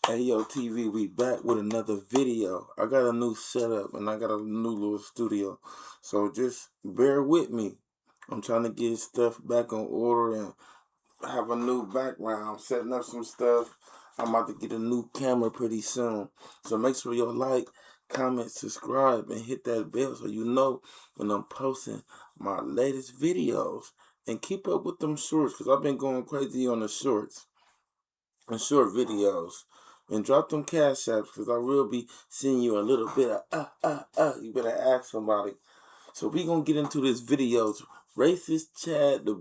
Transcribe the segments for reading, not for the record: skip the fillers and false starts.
Hey yo, TV, we back with another video. I got a new setup and I got a new little studio. So just bear with me. I'm trying to get stuff back on order and have a new background. I'm setting up some stuff. I'm about to get a new camera pretty soon. So make sure you like, comment, subscribe, and hit that bell so you know when I'm posting my latest videos. And keep up with them shorts because I've been going crazy on the shorts and short videos. And drop them cash apps because I will be seeing you a little bit of You better ask somebody. So we gonna get into this videos. Racist Chud the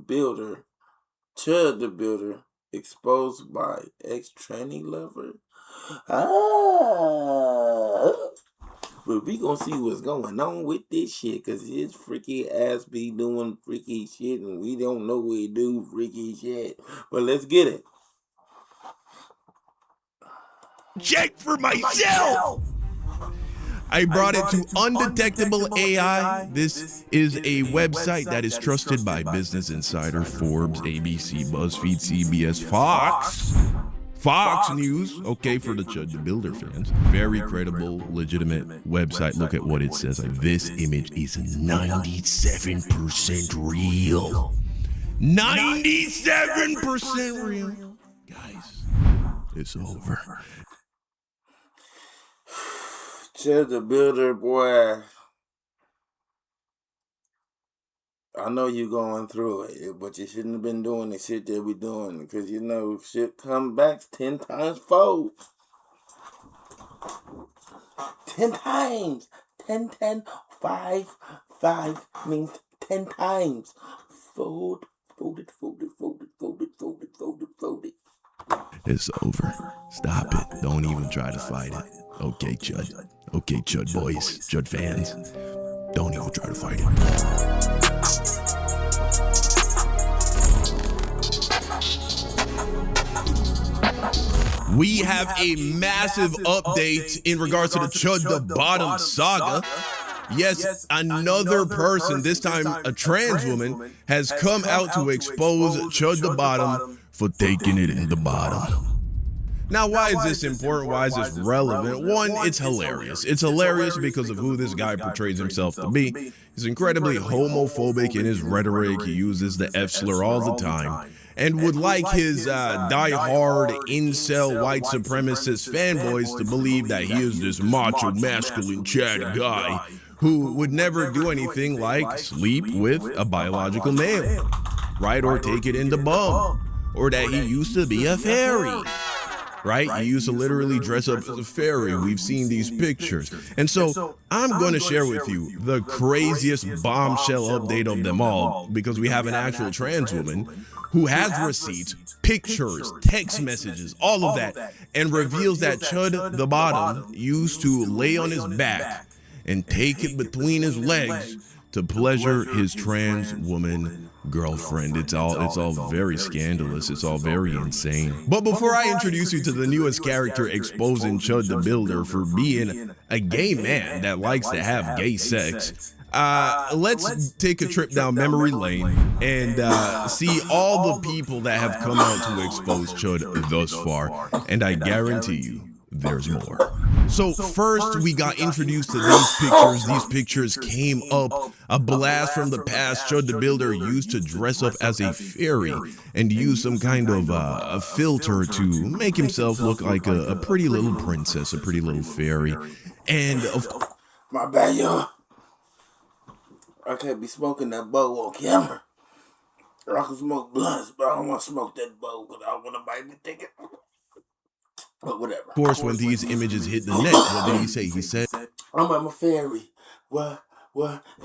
Builder, exposed by ex-tranny lover. But we gonna see what's going on with this shit, cause his freaky ass be doing freaky shit and we don't know we do freaky shit. But let's get it. Check for myself. I brought it to Undetectable AI. This is a website that is trusted by Business Insider, Forbes, ABC, BuzzFeed, CBS, Fox News. Okay, for the Chud the Builder fans. Very credible, legitimate website. Look at what it says. This image is 97% real. 97% real. Guys, it's over. Chud the Builder, boy. I know you going through it, but you shouldn't have been doing the shit that we doing, because you know shit come back 10 times fold. 10 times. 10, 10, 5, 5 means 10 times. Fold, folded, folded, folded, folded, folded, folded, folded. It's over. Stop it. Don't even try to fight it. Okay, Chud. Okay, Chud boys, Chud fans. Don't even try to fight it. We have a massive update in regards to the Chud the Bottom saga. Yes, another person, this time a trans woman, has come out to expose Chud the Bottom for taking it in the bottom. Now, why is this important? Why is this relevant? One, it's hilarious. It's hilarious because of who this guy portrays himself to be. He's incredibly homophobic in his rhetoric. He uses the F slur all the time and would like his die-hard incel white supremacist fanboys to believe that he is this macho, masculine, chatty guy who would never do anything like sleep with a biological male, right? Or take it in the bum, or that he used to be a fairy. Right? He used to literally dress up as a fairy. We've seen these pictures. And so I'm going to share with you the craziest bombshell update of them all, because we have an actual trans woman who has receipts, pictures, text messages, all of that, and reveals that Chud the Bottom used to lay on his back and take it between his legs to pleasure his trans woman girlfriend. It's all very scandalous. It's all very insane. But before I introduce you to the newest character exposing Chud the Builder for being a gay man that likes to have gay sex, let's take a trip down memory lane and see all the people that have come out to expose Chud thus far. And I guarantee you, there's more. So first, we got introduced to these pictures. These pictures came up a blast from the past. Chud the Builder used to dress up as a fairy and use some kind of a filter to make himself look like a pretty little princess, a pretty little fairy. And of course, my bad, y'all. I can't be smoking that bowl on camera. I can smoke blunts, but I don't want to smoke that bowl because I don't want to bite me thinking. But whatever. Of course, when these images hit the net, what did he say? He said, I'm a fairy. What?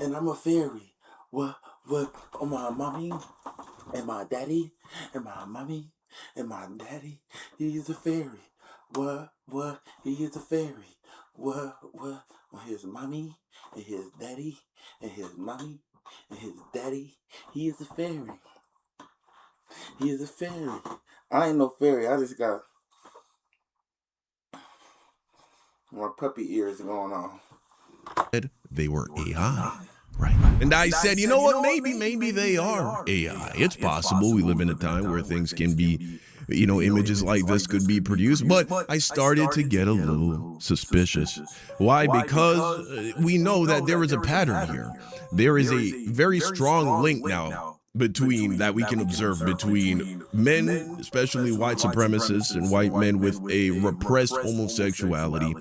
And I'm a fairy. What? Oh, my mommy and my daddy and my mommy and my daddy. He is a fairy. What? He is a fairy. What? Well, his mommy and his daddy and his mommy and his daddy. He is a fairy. He is a fairy. I ain't no fairy. I just got my puppy ears going on. They were AI. Right. And I said, you know what? Maybe they are AI. It's possible we live in a time where things can be images like this could be produced. But I started to get a little suspicious. Why? Because we know that there is a pattern here. There is a very strong link now between that we can observe between men, especially white supremacists and white men with a repressed homosexuality,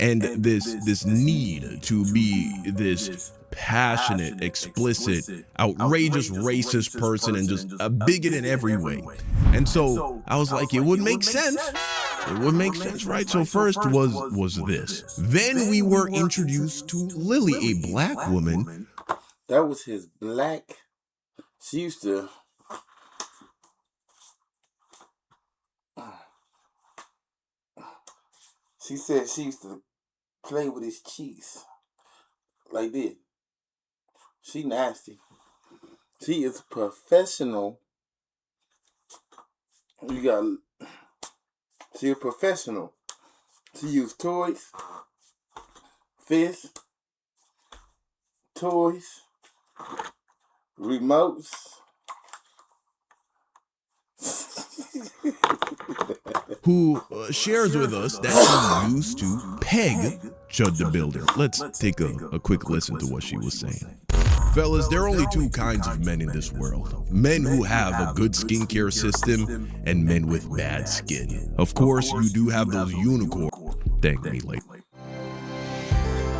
and this need to be this passionate, explicit, outrageous racist person and just a bigot in every way. And so I was like, it would make sense. It would make sense, right? So first was this. Then we were introduced to Lily, a black woman. That was his black. She used to. She said she used to play with his cheeks like this. She nasty. She is professional. She a professional. She used toys, fists, toys, remotes. Who shares with us that she used to peg Chud the Builder. Let's take a quick listen to what she was saying. Fellas, there are only two kinds of men in this world. Men who have a good skincare system and men with bad skin. Of course, you do have those unicorns. Thank me later.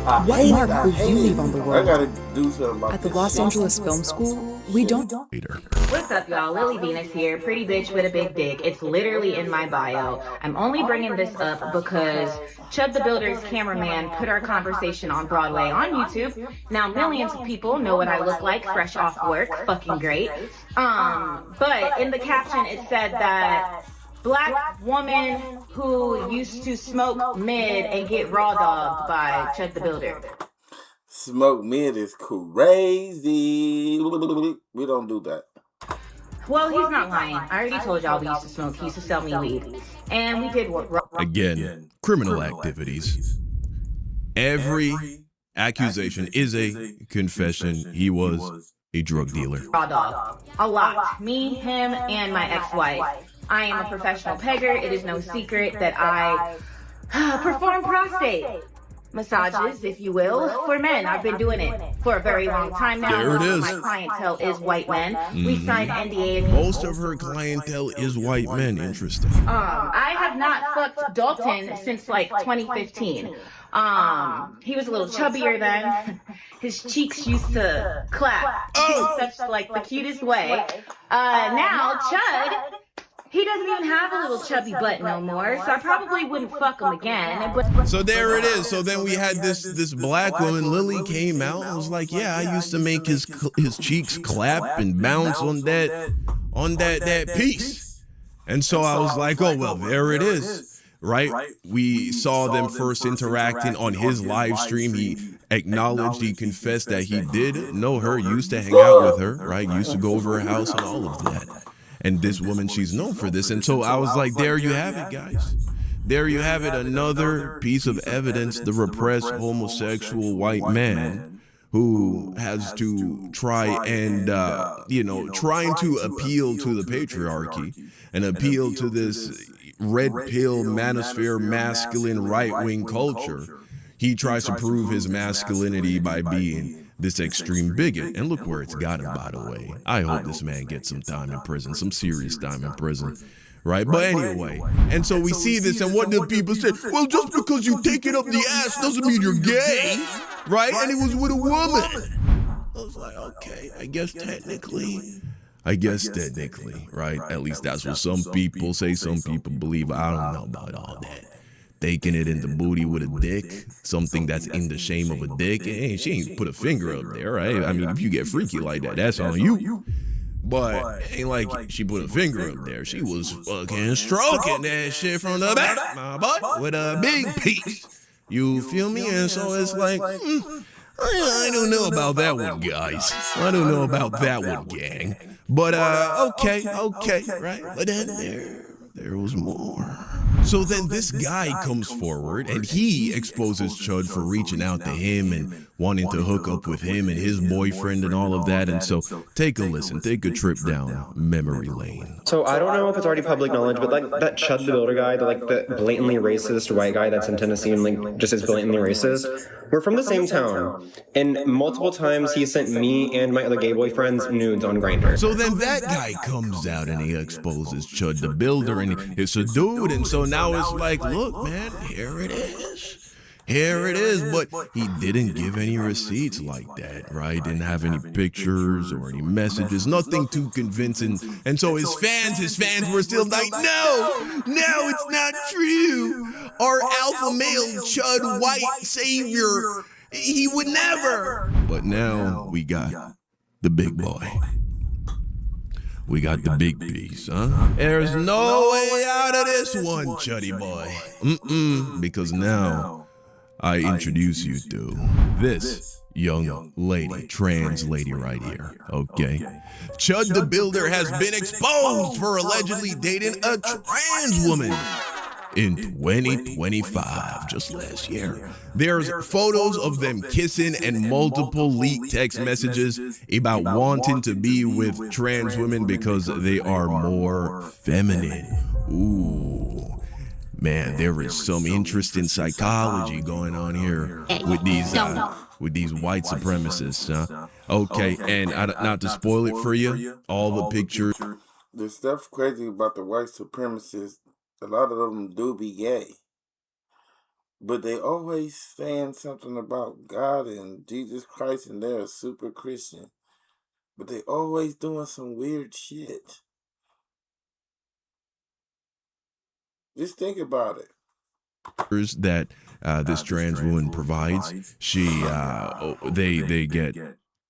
What mark will you leave on the I world? gotta do something about At the this Los shit. Angeles Film School, we don't. Later. What's up, y'all? Lily Venus here, pretty bitch with a big dick. It's literally in my bio. I'm only bringing this up because Chud the Builder's cameraman put our conversation on Broadway on YouTube. Now millions of people know what I look like fresh off work. Fucking great. But in the caption it said that black woman who used to smoke mid and get raw dogged by Chud the Builder. Smoke mid is crazy. We don't do that. Well, he's not lying. I already told y'all we used to smoke. He used to sell me weed. And we did work. Again, criminal activities. Every accusation is a confession. He was a drug dealer. Raw dog. A lot. Me, him, and my ex-wife. I am a professional pegger. It is no secret that I perform prostate massages, if you will, for men. I've been doing it for a very long time now. There it is. My clientele is white men. We signed NDAs. Most of her clientele is white men. Interesting. I have not fucked Dalton since like 2015. He was a little chubbier then. His cheeks used to clap in such like the cutest way. Now Chud, he doesn't even have a little chubby butt no more, so I probably wouldn't fuck him again. But So there it is. So then we had this black woman. Lily came out and was like, "Yeah, I used to make his cheeks clap and bounce on that piece." And so I was like, "Oh well, there it is." Right? We saw them first interacting on his live stream. He acknowledged, he confessed that he did know her, used to hang out with her, right? Used to go over her house and all of that. And this woman, she's known for this. And so I was like, there you have it, guys. There you have it, another piece of evidence, the repressed homosexual white man who has to try and, trying to appeal to the patriarchy and appeal to this red pill, manosphere, masculine, right-wing culture. He tries to prove his masculinity by being this extreme bigot. And look where it's got him, by the way. I hope this man gets some time in prison, some serious time in prison. Right? But anyway, and so we see this, and what do people say? Well, just because you take it up the ass doesn't mean you're gay, right? And he was with a woman. I was like, okay, I guess technically, right? At least that's what some people say, some people believe. I don't know about all that. Taking it in the booty with a dick, something that's in the shame of a dick. Hey, she ain't put a finger up there, right? I mean, if you get freaky like that, that's on you. But ain't like she put a finger up there. She was fucking stroking that shit from the back of my butt with a big piece. You feel me? And so it's like, I don't know about that one, guys. I don't know about that one, gang. But okay, right? But then there was more. So then this guy comes forward and he exposes Chud for reaching out to him and wanting to hook up with him and his boyfriend and all of that. And so take a listen, take a trip down memory lane. So I don't know if it's already public knowledge, but like that Chud the Builder guy, the blatantly racist white guy that's in Tennessee and like just as blatantly racist, we're from the same town. And multiple times he sent me and my other gay boyfriends nudes on Grindr. So then that guy comes out and he exposes Chud the Builder, and it's a dude. And so now it's like, look, man, here it is. Here it is, but he didn't give any receipts like that, right? Didn't have any pictures or any messages, nothing too convincing. And so his fans were still like, no, it's not true. Our alpha male Chud white savior, he would never. But now we got the big boy. We got the big piece, huh? There's no way out of this one, Chuddy boy. Because now I introduce you to this young lady, trans lady right here, okay? Chud the Builder has been exposed for allegedly dating a trans woman in 2025, just last year. There's photos of them kissing and multiple leaked text messages about wanting to be with trans women because they are more feminine. Ooh. Man, there is some interesting psychology going on here with these white supremacists, huh? Okay, and not to spoil it for you, all the pictures. The stuff crazy about the white supremacists, a lot of them do be gay. But they always saying something about God and Jesus Christ, and they're a super Christian. But they always doing some weird shit. Just think about it. That this trans woman provides, they get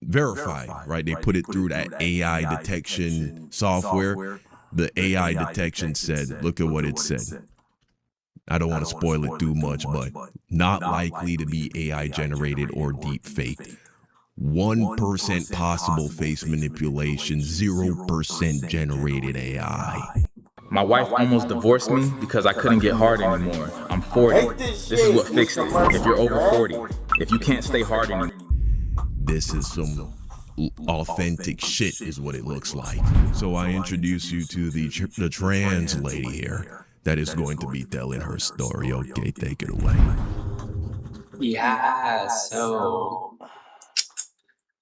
verified, right? They put it through that AI detection software. The AI detection said, look at what it said. I don't want to spoil it too much, but not likely to be AI generated or deep fake. 1% possible face manipulation, 0% generated AI. My wife almost divorced me because I couldn't get hard anymore. I'm 40. This is what fixed it. If you're over 40, if you can't stay hard anymore. This is some authentic shit is what it looks like. So I introduce you to the trans lady here that is going to be telling her story. Okay, take it away. Yeah, so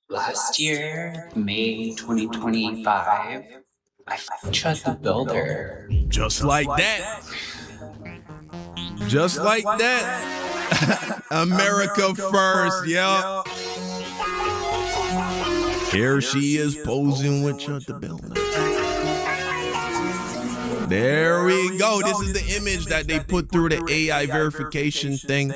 last year, May 2025, I Chud the Builder. Just like that. Just like that. America first, yeah. Here she is posing with Chud the Builder. There we go. This is the image that they put through the AI verification thing.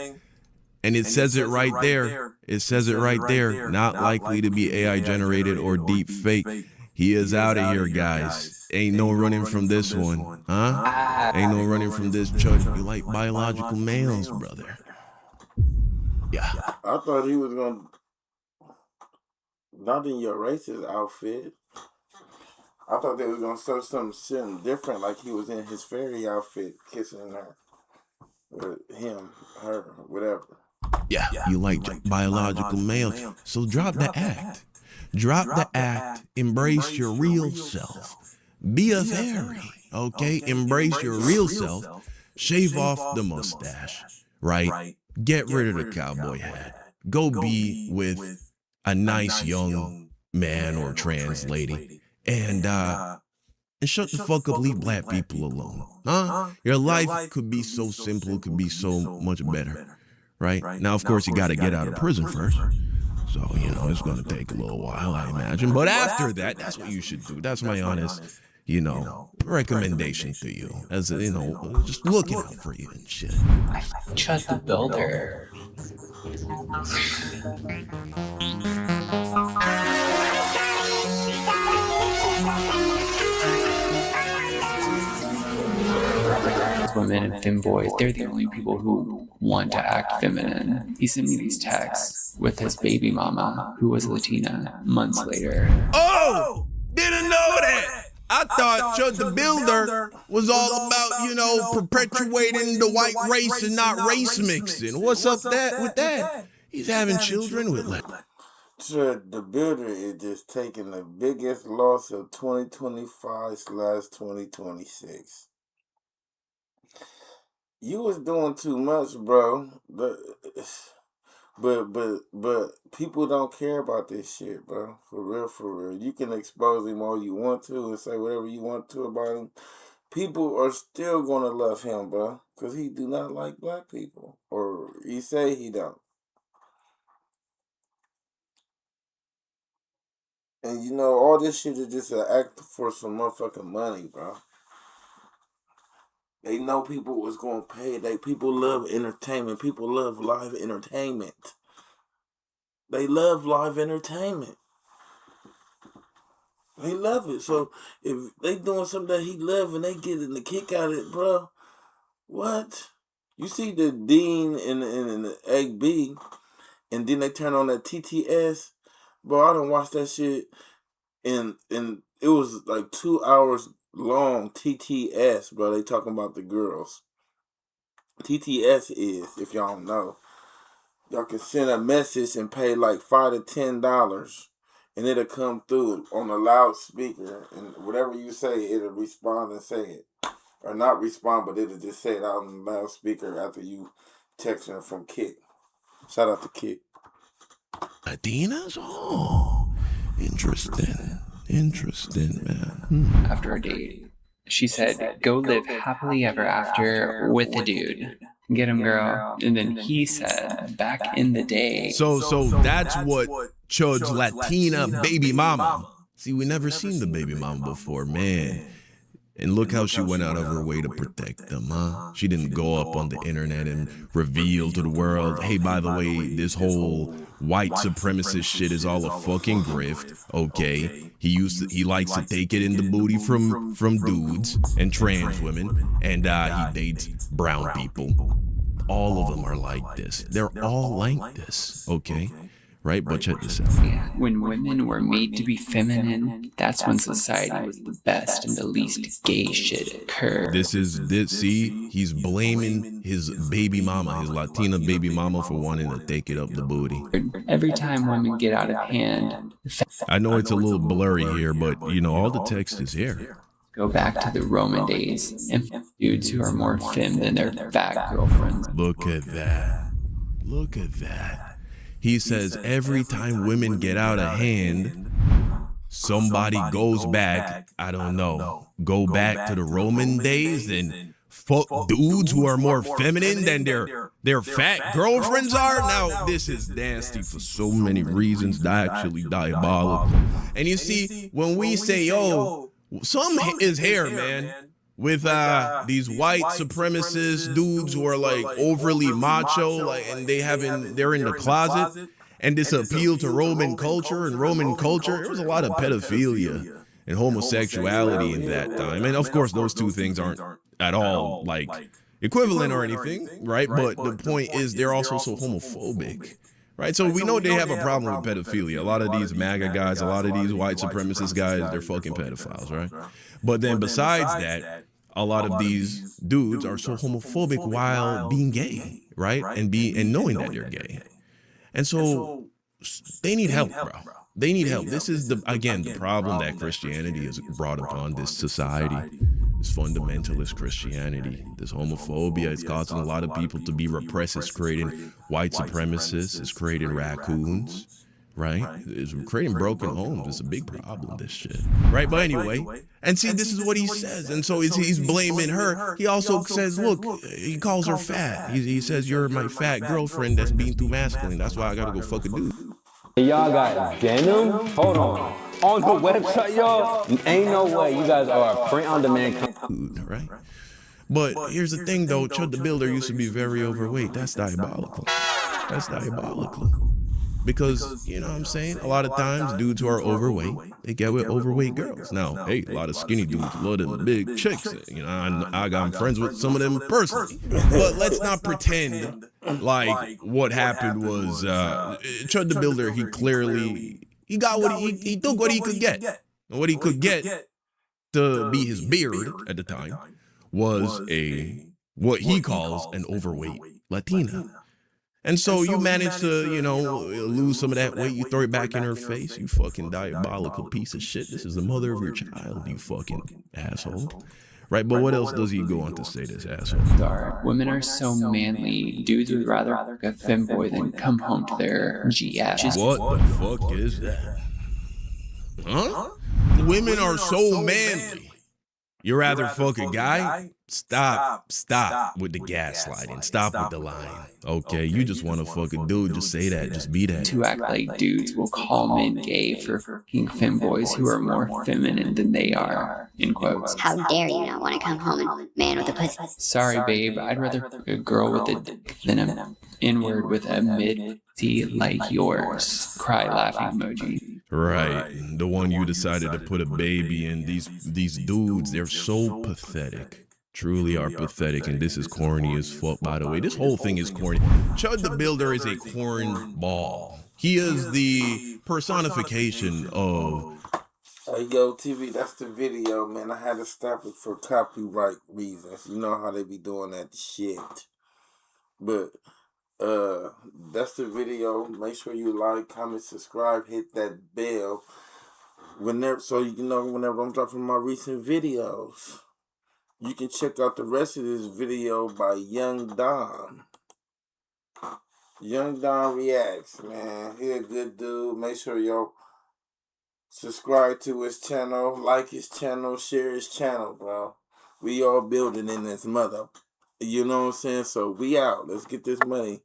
And it says it right there. It says it right there. Not likely to be AI generated or deep fake. He is out of here, guys. Ain't no running from this one, huh? Ain't no running from this, Chud. You like biological males, brother. Yeah. I thought he was going to, not in your racist outfit. I thought they was going to show something different, like he was in his fairy outfit kissing her. Or him, her, whatever. Yeah, you like biological males. So drop the act. Drop the act. Embrace your real self. Be a fairy, okay? Embrace your real self. Shave off the mustache, right? Get rid of the cowboy hat. Go be with a nice young man or trans lady. And shut the fuck up, leave black people alone. Huh? Your life could be so simple, could be so much better, right? Now, of course, you got to get out of prison first. So, you know, it's going to take a little while, I imagine. But after that, that's what you should do. That's my honest, you know, recommendation to you. As, you know, just looking out for you and shit. Chud the Builder. Women and femboys, they're the only people who want to act feminine. He sent me these texts with his baby mama, who was Latina, months later. Oh! Didn't know that! I thought Chud the Builder was all about, you know, perpetuating the white race and not race mixing. What's up with that? He's having children with Chud, the builder is just taking the biggest loss of 2025/2026. You was doing too much, bro. But people don't care about this shit, bro. For real, for real. You can expose him all you want to and say whatever you want to about him. People are still gonna love him, bro, because he do not like black people, or he say he don't. And you know, all this shit is just an act for some motherfucking money, bro. They know people was gonna pay. People love entertainment. People love live entertainment. They love live entertainment. They love it. So if they doing something that he love and they getting the kick out of it, bro, what? You see the Dean and the Egg B, and then they turn on that TTS, bro. I don't watch that shit, and it was like 2 hours long. TTS, bro. They talking about the girls. TTS is, if y'all don't know, y'all can send a message and pay like $5 to $10, and it'll come through on a loudspeaker, and whatever you say, it'll respond and say it, or not respond, but it'll just say it out on the loudspeaker after you texting her from Kit. Shout out to Kit. Latinas? Oh, interesting, man. After a date, she said, "Go live happily ever after with a dude. Get him, girl." And then he said, "Back in the day." So that's what Chud's Latina baby mama. See, we never seen the baby mama before, man. And look how she went out of her way to protect them, huh? She didn't go up on the internet and reveal to the world, hey, by the way, this whole white supremacist shit is all a fucking grift, okay? He likes to take it in the booty from dudes and trans women, and he dates brown people. All of them are like this. They're all like this, okay? Right? But check this out. When women were made to be feminine, that's when society was the best and the least gay shit occurred. See, he's blaming his baby mama, his Latina baby mama, for wanting to take it up the booty. Every time women get out of hand, I know it's a little blurry here, but you know, all the text is here. Go back to the Roman days and dudes who are more femme than their fat girlfriends. Look at that. Look at that. He says every time women get out of hand, somebody goes back, I don't know, go back to the Roman days and fuck dudes who are more feminine than their fat girlfriends are. Now, this is nasty for so many reasons, actually diabolical. And you see, when we say, yo, some is hair, man. With these white supremacist dudes who are like overly macho, like, and they're in the closet, and this appeal to Roman culture, and Roman culture, there was a lot of pedophilia and homosexuality in that time. And of course, those two things aren't at all like equivalent or anything, right? But the point is, they're also so homophobic. Right, so we know they have a problem with pedophilia. A lot of these MAGA guys, a lot of these white supremacist guys, they're fucking pedophiles, right? But then besides that, a lot of these dudes are so homophobic while being gay, right? And knowing that they're gay. And so they need help, bro. They need help. This is the problem that Christianity has brought upon this society. This fundamentalist Christianity, this homophobia, it's causing a lot of people to be repressed. It's creating white supremacists. It's creating raccoons, right? It's creating broken homes. It's a big problem, this shit, right? But anyway, and see, this is what he says. And so he's blaming her. He also says, look, he calls her fat. He says, you're my fat girlfriend that's being too masculine. That's why I gotta go fuck a dude. Y'all got denim? Hold on. On the website, y'all? Ain't no way you guys are a print-on-demand right? But here's the thing, though. Chud the Builder used to be very overweight. That's diabolical. That's diabolical. Because, you know what I'm saying? A lot of times, dudes who are overweight, they get with overweight girls. Now, hey, a lot of skinny dudes love them big chicks. You know, I'm friends with some of them personally. But let's not pretend like what happened was Chud the Builder, he got what he took what he could get. And what he could get to be his beard at the time was what he calls an overweight Latina. And so you manage to, lose some of that weight. You throw it back in her face. You fucking diabolical piece of shit. This is the mother of your child, you fucking asshole. Right, but what else does he go on to say, this asshole? Women are so manly. Dudes would rather fuck a femboy than come home to their GF. What the fuck is that? Huh? Women are so manly. You rather fuck a guy? Stop with the gaslighting. Stop with the lying. Okay, you just want to fuck a dude. Just say that. Just be that. To act like dudes will call men gay for fucking femboys who are more feminine than they are. In quotes. How dare you not want to come home and man with a pussy? Sorry, babe. I'd rather fuck a girl with a dick than an N-word with a mid-T like yours. Cry laughing emoji. Right, the one you decided to put a baby in. These dudes, they're so pathetic. Truly are pathetic, and this is corny as fuck, by the way. This whole thing is corny. Chud the Builder is a cornball. He is the personification of... Hey, yo, TV, that's the video, man. I had to stop it for copyright reasons. You know how they be doing that shit. But, that's the video. Make sure you like, comment, subscribe, hit that bell. Whenever I'm dropping my recent videos. You can check out the rest of this video by Young Don. Young Don Reacts, man. He a good dude. Make sure y'all subscribe to his channel, like his channel, share his channel, bro. We all building in this mother. You know what I'm saying? So we out. Let's get this money.